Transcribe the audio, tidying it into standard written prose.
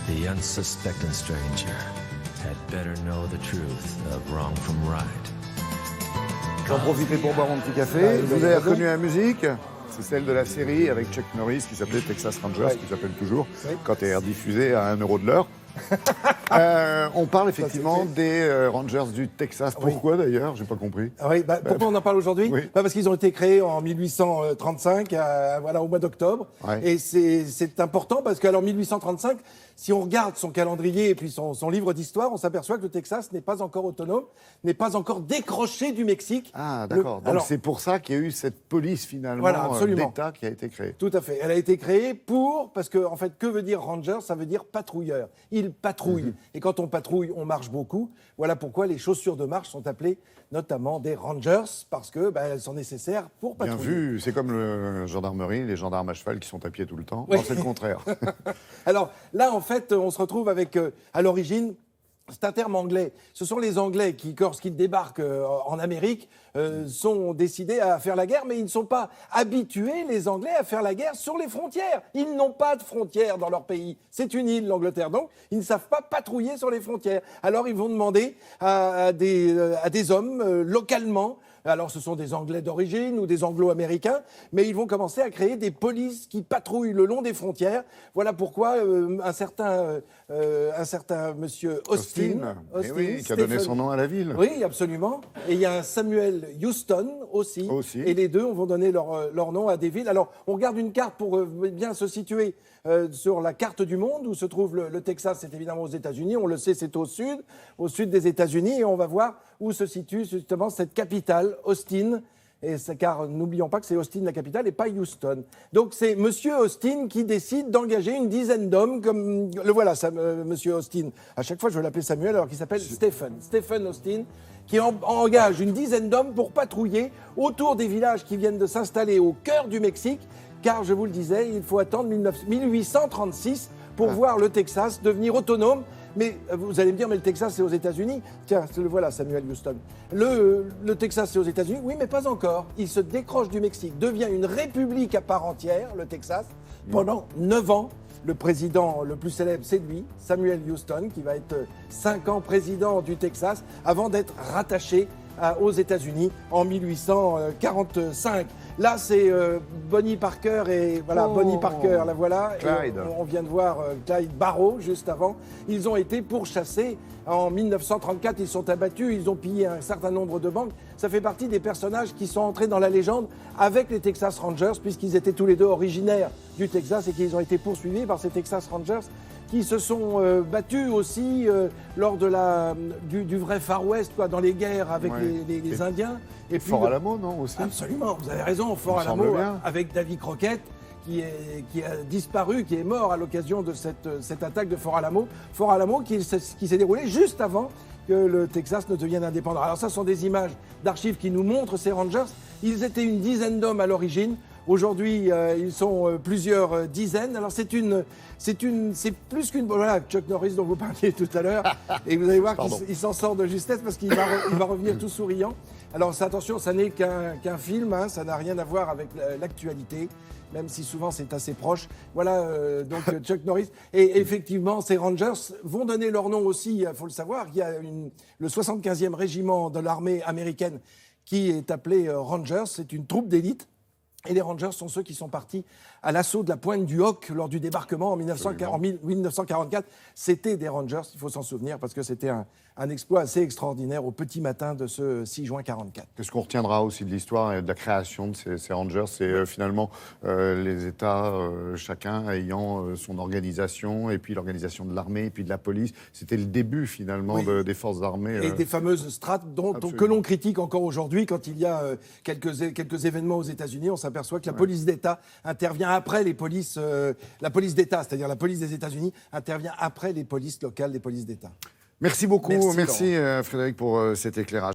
The unsuspecting stranger had better know the truth of wrong from right. J'en profitais pour boire mon petit café. Vous avez reconnu la musique? C'est celle de la série avec Chuck Norris qui s'appelait Texas Rangers, qui s'appelle toujours, quand elle est rediffusée à 1 € de l'heure. On parle effectivement des Rangers du Texas. Pourquoi d'ailleurs? J'ai pas compris. Pourquoi on en parle aujourd'hui? Parce qu'ils ont été créés en 1835, au mois d'octobre. Et c'est important parce qu'en 1835, si on regarde son calendrier et puis son livre d'histoire, on s'aperçoit que le Texas n'est pas encore autonome, n'est pas encore décroché du Mexique. Ah, d'accord. Donc c'est pour ça qu'il y a eu cette police finalement d'État qui a été créée. Tout à fait. Elle a été créée parce que, en fait, que veut dire Ranger? Ça veut dire patrouilleur. Il patrouille. Et quand on patrouille, on marche beaucoup. Voilà pourquoi les chaussures de marche sont appelées notamment des Rangers, parce que elles sont nécessaires pour patrouiller. Bien vu, c'est comme la gendarmerie, les gendarmes à cheval qui sont à pied tout le temps. Non, c'est le contraire. Alors là, en fait, on se retrouve avec, à l'origine, c'est un terme anglais. Ce sont les Anglais qui, lorsqu'ils débarquent en Amérique, sont décidés à faire la guerre, mais ils ne sont pas habitués, les Anglais, à faire la guerre sur les frontières. Ils n'ont pas de frontières dans leur pays. C'est une île, l'Angleterre. Donc, ils ne savent pas patrouiller sur les frontières. Alors, ils vont demander à des hommes, localement. Alors, ce sont des Anglais d'origine ou des Anglo-Américains, mais ils vont commencer à créer des polices qui patrouillent le long des frontières. Voilà pourquoi un certain monsieur Austin qui a donné son nom à la ville. Oui, absolument. Et il y a un Samuel Houston aussi. Et les deux vont donner leur nom à des villes. Alors, on regarde une carte pour bien se situer sur la carte du monde où se trouve le Texas. C'est évidemment aux États-Unis. On le sait, c'est au sud des États-Unis. Et on va voir où se situe justement cette capitale, Austin. Car n'oublions pas que c'est Austin la capitale et pas Houston. Donc c'est Monsieur Austin qui décide d'engager une dizaine d'hommes comme le voilà, Monsieur Austin. À chaque fois je veux l'appeler Samuel alors qu'il s'appelle Stephen Austin, qui engage une dizaine d'hommes pour patrouiller autour des villages qui viennent de s'installer au cœur du Mexique. Car je vous le disais, il faut attendre 1836 pour voir le Texas devenir autonome. Mais vous allez me dire, mais le Texas, c'est aux États-Unis. Tiens, le voilà, Samuel Houston. Le Texas, c'est aux États-Unis. Oui, mais pas encore. Il se décroche du Mexique, devient une république à part entière, le Texas, pendant 9 ans. Le président le plus célèbre, c'est lui, Samuel Houston, qui va être 5 ans président du Texas, avant d'être rattaché aux États-Unis en 1845. Là, c'est Bonnie Parker et voilà, Bonnie Parker, la voilà. Clyde. On vient de voir Clyde Barrow juste avant. Ils ont été pourchassés en 1934. Ils sont abattus. Ils ont pillé un certain nombre de banques. Ça fait partie des personnages qui sont entrés dans la légende avec les Texas Rangers, puisqu'ils étaient tous les deux originaires du Texas et qu'ils ont été poursuivis par ces Texas Rangers qui se sont battus aussi lors de du vrai Far West, dans les guerres avec les Indiens. Et puis Fort Alamo, non, aussi? Absolument, vous avez raison, Fort Alamo, avec Davy Crockett, qui a disparu, qui est mort à l'occasion de cette attaque de Fort Alamo. Fort Alamo qui s'est déroulé juste avant que le Texas ne devienne indépendant. Alors ça, ce sont des images d'archives qui nous montrent ces Rangers. Ils étaient une dizaine d'hommes à l'origine. Aujourd'hui, ils sont plusieurs dizaines. Alors c'est plus qu'une... Voilà, Chuck Norris dont vous parliez tout à l'heure. Et vous allez voir qu'il s'en sort de justesse parce qu'il va revenir tout souriant. Alors attention, ça n'est qu'un film, ça n'a rien à voir avec l'actualité, même si souvent c'est assez proche. Voilà, donc Chuck Norris. Et effectivement, ces Rangers vont donner leur nom aussi, il faut le savoir. Il y a le 75e régiment de l'armée américaine qui est appelé Rangers. C'est une troupe d'élite. Et les Rangers sont ceux qui sont partis à l'assaut de la pointe du Hoc lors du débarquement en 1944. C'était des Rangers, il faut s'en souvenir, parce que c'était un exploit assez extraordinaire au petit matin de ce 6 juin 1944. Qu'est-ce qu'on retiendra aussi de l'histoire et de la création de ces Rangers? C'est finalement les États, chacun ayant son organisation, et puis l'organisation de l'armée, et puis de la police. C'était le début finalement des forces armées. Et des fameuses strates que l'on critique encore aujourd'hui quand il y a quelques événements aux États-Unis. On s'aperçoit que la police d'État intervient après les polices, la police d'État, c'est-à-dire la police des États-Unis, intervient après les polices locales des polices d'État. Merci beaucoup, merci Frédéric pour cet éclairage.